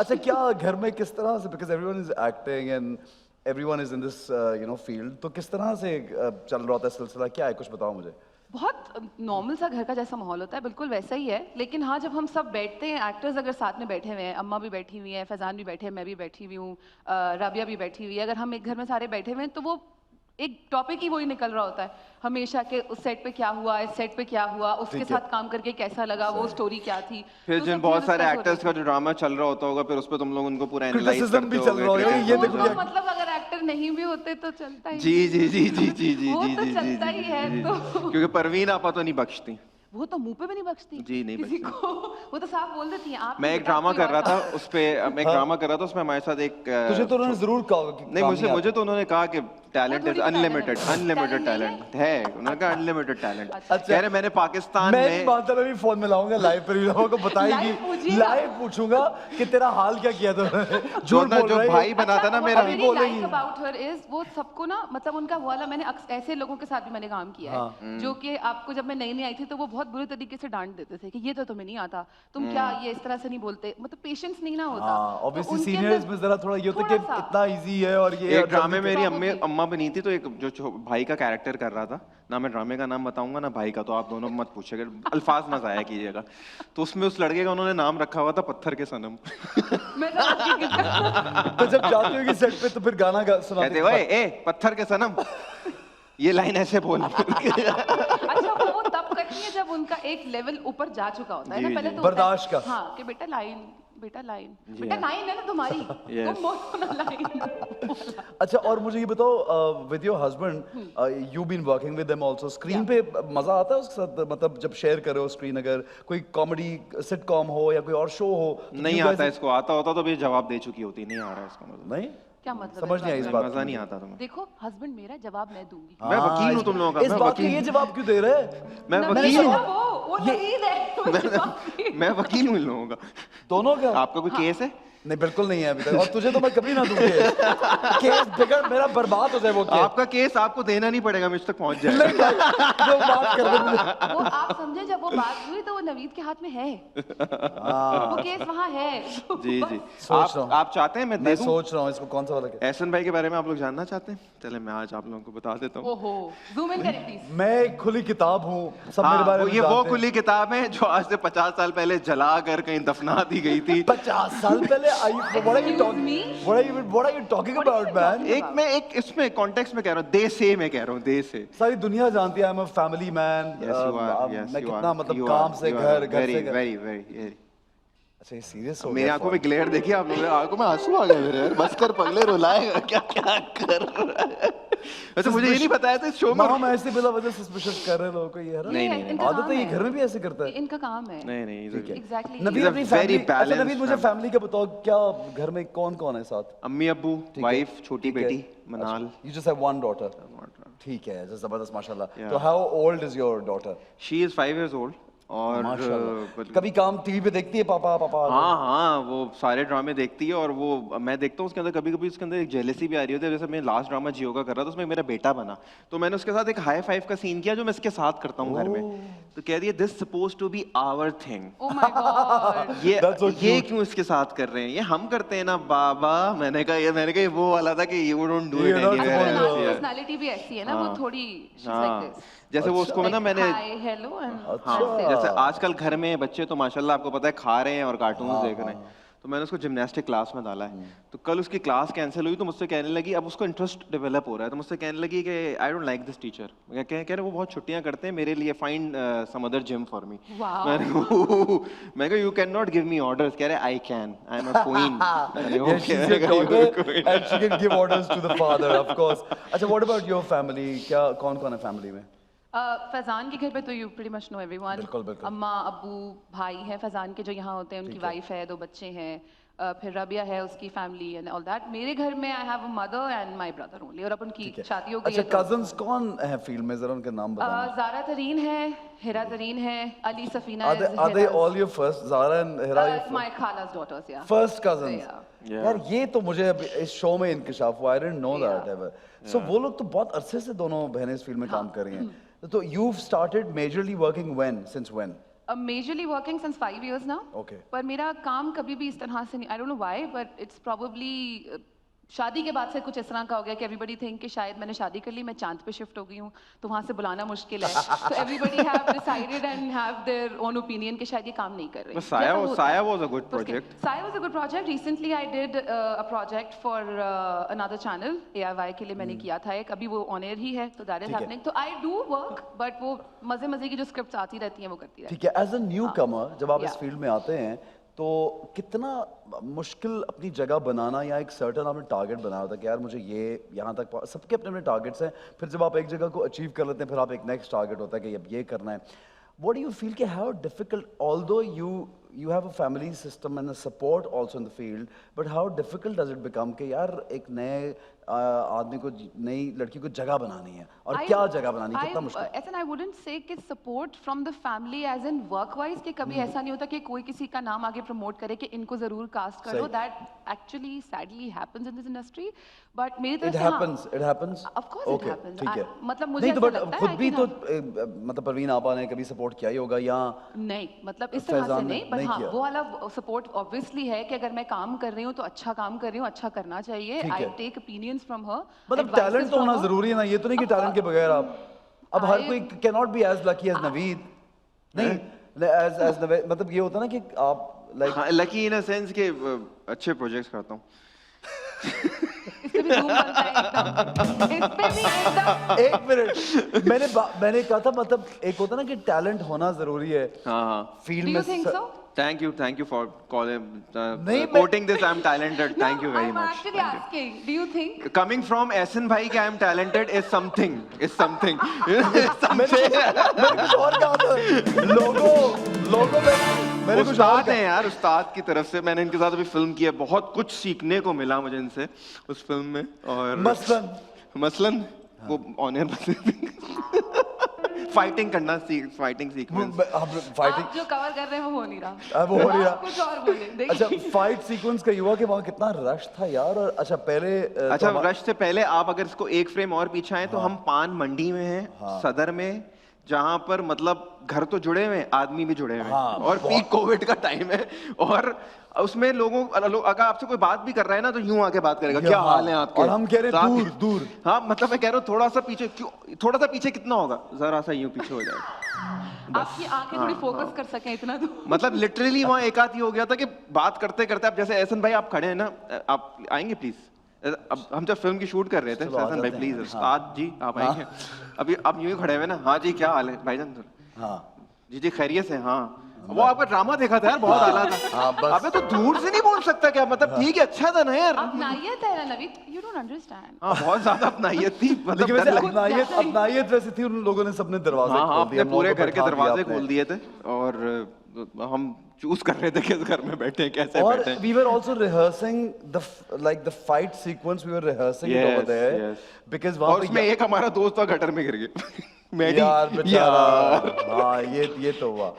अच्छा क्या घर में किस तरह से, because everyone is acting and everyone is in this field, तो किस तरह से चल रहा होता है सिलसिला, क्या है कुछ बताओ मुझे। बहुत नॉर्मल सा घर का जैसा माहौल होता है, बिल्कुल वैसा ही है। लेकिन हाँ, जब हम सब बैठते हैं, एक्टर्स अगर साथ में बैठे हुए हैं, अम्मा भी बैठी हुई है, फैजान भी बैठे हैं, मैं भी बैठी हुई हूँ, राबिया भी बैठी हुई है, अगर हम एक घर में सारे बैठे हुए हैं तो वो एक टॉपिक ही वही निकल रहा होता है हमेशा के, उस सेट पे क्या हुआ, इस सेट पे क्या हुआ, उसके साथ काम करके कैसा लगा, वो स्टोरी क्या थी। फिर तो जिन सब बहुत चीज़ें सारे discuss एक्टर्स का जो ड्रामा चल रहा होता होगा, फिर उस पे तुम लोग उनको पूरा एनालाइज Criticism करते भी चल रहा होगे, होगा, ये वो देखो तो क्या। मतलब अगर एक्टर नहीं भी होते तो चलता ही जी जी जी जी जी जी वो जी तो जी चलता ही है तो क्योंकि परवीन आपा तो नहीं बख्शती। वो तो मुंह पे भी नहीं बख्शती जी, नहीं किसी को, वो तो साफ बोल देती है आप मैं एक ड्रामा कर रहा था उस पे, मैं एक हाँ। ड्रामा कर रहा था उसमें हमारे साथ एक तुझे तो उन्होंने जरूर कहा कि नहीं, काम नहीं मुझे आता। तो उन्होंने कहा कि टैलेंट वो इज थोड़ी अनलिमिटेड, talent है। अनलिमिटेड Talent नहीं टैलेंट है, उन्होंने कहा अनलिमिटेड टैलेंट। अच्छा। कह रहे मैंने पाकिस्तान मैं में बात मैं भी फोन में लाऊंगा लाइव पर, लोगों को बताएगी, Live पूछिएगा। लाइव पूछूंगा कि तेरा हाल क्या किया तूने, झूठ ना बोल जो रहा है भाई बनाता ना मेरा, लाइक अबाउट हर इज वो सबको ना, मतलब उनका वो वाला, मैंने ऐसे लोगों के साथ भी मैंने काम किया है जो कि आपको जब मैं नई नई आई थी तो वो बहुत बुरे तरीके से डांट देते थे कि ये तो तुम्हें नहीं आता, तुम क्या ये इस तरह से नहीं बोलते, मतलब पेशेंस नहीं ना होता। हाँ, तो ऑब्वियसली उनके सीनियर्स अंदर में जरा थोड़ा ये होता है कि थोड़ा सा। इतना इजी है और ये एक ड्रामे मेरी Probably। अम्मा बनी थी, तो एक जो भाई का कैरेक्टर कर रहा था ना, मैं ड्रामे का नाम बताऊंगा ना भाई का, तो आप दोनों मत पूछिएगा, अल्फाज ना जाया कीजिएगा। तो उसमें उस लड़के का उन्होंने नाम रखा हुआ था पत्थर के सनम। मैं समझ गई किसका। तो जब जाते हो कि सेट पे तो फिर गाना सुनाते कहते ओए ए पत्थर के सनम, ये लाइन ऐसे बोल। अच्छा वो तब करती है जब उनका एक लेवल ऊपर जा चुका होता है ना, जी, पहले जी। तो बर्दाश्त होता है, का। हाँ कि बेटा लाइन बेटा लाइन है ना तुम्हारी, तुम बोलो ना लाइन। अच्छा और मुझे ये बताओ, with your husband you been working with them also, screen पे मजा आता है उसके साथ, मतलब जब शेयर करो स्क्रीन, अगर कोई कॉमेडी सिटकॉम हो या कोई और शो हो तो नहीं you guys- आता इसको, आता होता तो भी जवाब दे चुकी होती, नहीं आ रहा है इसका मतलब। नहीं क्या मतलब समझ नहीं आई इस बात मजा की नहीं मुझे। आता तुम्हें। देखो हस्बैंड मेरा जवाब मैं दूंगी। मैं वकील हूँ तुम लोगों का, इस मैं बात का ये वकील, जवाब क्यों दे रहे हैं? मैं नवीद वकील है हूँ, ना वो नवीद है वो जवाब। मैं वकील हूँ इन लोगों का। दोनों का? आपका कोई केस है? नहीं बिल्कुल नहीं है अभी तक, और तुझे तो मैं कभी ना दूं केस, केस बिगड़ मेरा बर्बाद हो जाए वो केस। आपका केस आपको देना नहीं पड़ेगा, मुझ तक पहुंच जाएगा। नहीं भाई, जो बात कर रहे हैं वो आप समझे, जब वो बात हुई तो वो नवीद के हाथ में है, वो केस वहाँ है। जी जी। सोच रहा हूँ। आप चाहते हैं मैं मैं दे दूं? सोच रहा हूँ इसको कौन सा वाला केस। एहसन भाई के बारे में आप लोग जानना चाहते हैं? चले मैं आज आप लोगों को बता देता हूँ। ओहो जूम इन करें प्लीज। मैं एक खुली किताब हूँ, सब मेरे हाँ, बारे में ये वो जानते हैं। खुली किताब है जो आज से 50 साल पहले जला कर कहीं दफना दी गई थी। 50 साल पहले what are you talking about man? मैं एक इसमें कॉन्टेक्स्ट में कह रहा हूँ, दे से मैं कह रहा हूँ, दे से। सारी दुनिया जानती है आई एम अ फैमिली मैन, मैं कितना मतलब काम से घर, घर से घर। Very very. अच्छा ये सीरियस हो मेरी गया आंखों में ग्लेयर देखिए आप लोगों ने, आंखों में आंसू आ गए मेरे यार, बस कर पगले, रुलाएगा क्या क्या कर रहा है। वैसे मुझे ये नहीं बताया था इस शो में। हम ऐसे बिला वजह सस्पिशियस कर रहे हैं लोगों को, ये है ना? नहीं, आदत है, ये घर में भी ऐसे करता है। इनका काम है। नहीं एग्जैक्टली। नबीद अपनी very फैमिली, अच्छा balanced नबीद मुझे फैमिली का बताओ, क्या घर में कौन कौन है साथ? अम्मी अब्बू, वाइफ, छोटी बेटी मनाल। You just have one daughter. ठीक है, जबरदस्त माशाल्लाह। तो how old is your daughter? She is 5 years old। और कभी काम टीवी पे देखती है पापा पापा? हाँ, वो सारे ड्रामे देखती है, और वो मैं देखता हूँ उसके अंदर कभी कभी उसके अंदर एक जेलेसी भी आ रही होती है। जैसे मैं लास्ट ड्रामा जियो का कर रहा था, उसमें मेरा बेटा बना, तो मैंने उसके साथ एक हाई फाइव का सीन किया जो मैं इसके साथ करता हूँ घर में। तो कह रही है this suppose to be our thing. Oh my god. ये क्यों इसके साथ कर रहे हैं, ये हम करते हैं ना बाबा। मैंने कहा ये वो वाला था कि you don't do it anywhere. Personality भी ऐसी है ना, वो थोड़ी जैसे वो उसको ना मैंने, हेलो एंड जैसे आजकल घर में बच्चे तो माशाल्लाह आपको पता है खा रहे हैं और कार्टून्स देख रहे हैं, तो मैंने उसको जिम्नास्टिक क्लास में डाला है। तो कल उसकी क्लास कैंसिल हुई तो मुझसे कहने लगी, अब उसको इंटरेस्ट डेवलप हो रहा है, तो मुझसे कहने लगी कि I don't like this teacher. कह रहे वो बहुत छुट्टियां करते हैं मेरे लिए, find some other gym for me. मैं कहा you can not give me orders. कह रहे I can, I am a queen. and she can give orders to the father of course. अच्छा what about your family, क्या कौन कौन है family में? फैजान के घर पे तो you pretty much know everyone. बिल्कुल बिल्कुल। अम्मा अब्बू भाई हैं फैजान के जो यहाँ होते हैं, उनकी वाइफ है, 2 बच्चे हैं, फिर रबिया है उसकी फैमिली एंड ऑल दैट। मेरे घर में I have a mother and my brother only, और अब उनकी शादी हो गई है। अच्छा कजन्स कौन है फील्ड में, जरा उनके नाम बताओ। ज़ारा तरीन है, हिरा तरीन है, अली सफीना है। Are they all your first? Zara and Hira my khala's daughters, yeah. first cousins? यार ये तो मुझे अभी इस शो में इंकशाफ हुआ, I didn't know that ever. So वो लोग तो बहुत अरसे से दोनों बहनें इस फील्ड में काम कर रही हैं। तो you've started majorly working when? Since when? Majorly working since 5 years now. Okay. पर मेरा काम कभी भी इस तरह से नहीं, I don't know why, but it's probably शादी के बाद से कुछ इस तरह का हो गया कि everybody think कि शायद मैंने शादी कर ली, मैं चांद पे शिफ्ट हो गई हूँ, तो वहाँ से बुलाना मुश्किल है. So everybody have decided and have their own opinion कि शायद ये काम नहीं कर रहे. But Saya was a good तो उसके- project. Saya was a good project. Recently I did a project for another channel, AIY के लिए मैंने किया था एक, अभी वो on air ही है, तो that is ठीक है। happening. तो I do work, but वो मजे की जो scripts आती रहती हैं वो करती रहती ठीक है, एज अ न्यू कमर जब आप इस Yeah. फील्ड में आते हैं तो कितना मुश्किल अपनी जगह बनाना या एक सर्टन आपने टारगेट बनाया होता है कि यार मुझे ये यहाँ तक सबके अपने अपने टारगेट्स हैं, फिर जब आप एक जगह को अचीव कर लेते हैं फिर आप एक नेक्स्ट टारगेट होता है कि अब ये करना है. What do you feel कि how difficult, although you have a family system and a support also in the field, but how difficult does it become कि यार एक नए आदमी को नई लड़की को जगह बनानी है और क्या जगह बनानी है, कितना मुश्किल. ऐसा I wouldn't say कि support from the family as in work wise कि कभी ऐसा नहीं होता कि कोई किसी का नाम आगे प्रमोट करे कि इनको जरूर कास्ट करो. सही. That actually sadly happens in this industry, but मेरी तरफ It से हाँ, happens, it happens. Of course it Okay, happens. ठीक है. मतलब मुझे नहीं तो ऐसा बट लगता है खुद भी कि तो हाँ, मतलब परवीन आपा ने कभी सपोर्ट किया ही होगा या नहीं मतलब इस तरह से फैजान ने नहीं, पर नहीं हाँ किया. वो वाला सपोर्ट ऑब्वियसली है कि अगर मैं काम कर रही हूँ तो अच्छा काम कर रही हूँ, अच्छा करना चाहिए. ठीक आई है. Take opinions from her. मतलब टैलेंट तो होना जरूरी है ना, ये तो नहीं कि टैलेंट के बगैर आप अब हर कोई can not be as lucky as Naveed. नहीं एज नवीद मतलब ये होता है ना कि आप लाइक हाँ, लकी इन अ सेंस के अच्छे प्रोजेक्ट्स करता हूँ. इस पे भी धूम बनता है एकदम. इस पे भी एकदम. एक मिनट मैंने कहा था मतलब एक होता है ना कि टैलेंट होना जरूरी है हाँ हाँ. फील्ड Do में. you think so? Thank you for calling, नहीं, मैं- quoting this. I'm talented. Thank you No, very I'm much. actually asking. Do you think? Coming from SN भाई कि I'm talented is something. Is something. मैंने कुछ और कहा था. लोगो मैंने कुछ और उस्ताद हैं यार, उस्ताद की तरफ से मैंने इनके साथ अभी फिल्म की है, बहुत कुछ सीखने को मिला मुझे इनसे उस फिल्म में. और मसलन वो ऑन एयर फाइटिंग करना फाइटिंग सीक्वेंस. फाइटिंग आप जो कवर कर रहे हैं वो हो नहीं रहा. वो हो नहीं रहा. आप कुछ और बोले. अच्छा देखिए. फाइट सीक्वेंस का युवा के वहाँ कितना रश था यार. और अच्छा पहले अच्छा रश से पहले आप अगर इसको एक फ्रेम और पीछे आए तो हम पान मंडी में हैं, सदर में, जहां पर मतलब घर तो जुड़े हुए हैं, आदमी भी जुड़े हुए हैं. हाँ, और पीक कोविड का टाइम है और उसमें लोगों अगर आपसे कोई बात भी कर रहा है ना तो यूं आके बात करेगा, क्या हाल है आपके. और हम कह रहे हैं दूर. हाँ मतलब मैं कह रहा हूँ थोड़ा सा पीछे, क्यों थोड़ा सा पीछे कितना होगा, जरा सा यूं पीछे हो जाएगा. आपकी आंखें थोड़ी फोकस कर सकें इतना तो. मतलब लिटरली वहाँ एक आध ही हो गया था कि बात करते करते, अब जैसे एहसन भाई आप खड़े हैं ना, आप आएंगे प्लीज. अब हम जब फिल्म की शूट कर रहे थे, चलो, आ एहसन भाई जाते प्लीज, हैं. उस्ताद जी आप आएंगे. अभी आप यूं ही खड़े हुए ना, हाँ जी क्या हाल है भाईजान. हाँ जी खैरियत से. हाँ वो आपका ड्रामा देखा था यार, बहुत आला था. हाँ, बस. अबे तो दूर से नहीं बोल सकता क्या, मतलब ठीक है अच्छा था ना यार. अपनाइयत है ना नवीद. You don't understand. हाँ बहुत ज्यादा अपनाइयत थी. मतलब लेकिन वैसे डर लग- अपनाइयत वैसे थी, उन लोगों ने सबने दरवाजे हाँ हाँ खोल अपने दिए, पूरे हम लोगों घर को के बैठा दिया दरवाजे आपने. खोल दिए थे और हम चूज कर रहे थे किस घर में बैठे हैं, कैसे और बैठे हैं. we were also rehearsing the fight sequence, we were rehearsing it over Yes, there yes. because वहाँ और पे उसमें एक हमारा दोस्त था गटर में गिर गया. मैं यार नहीं बेचारा. हाँ ये तो हुआ.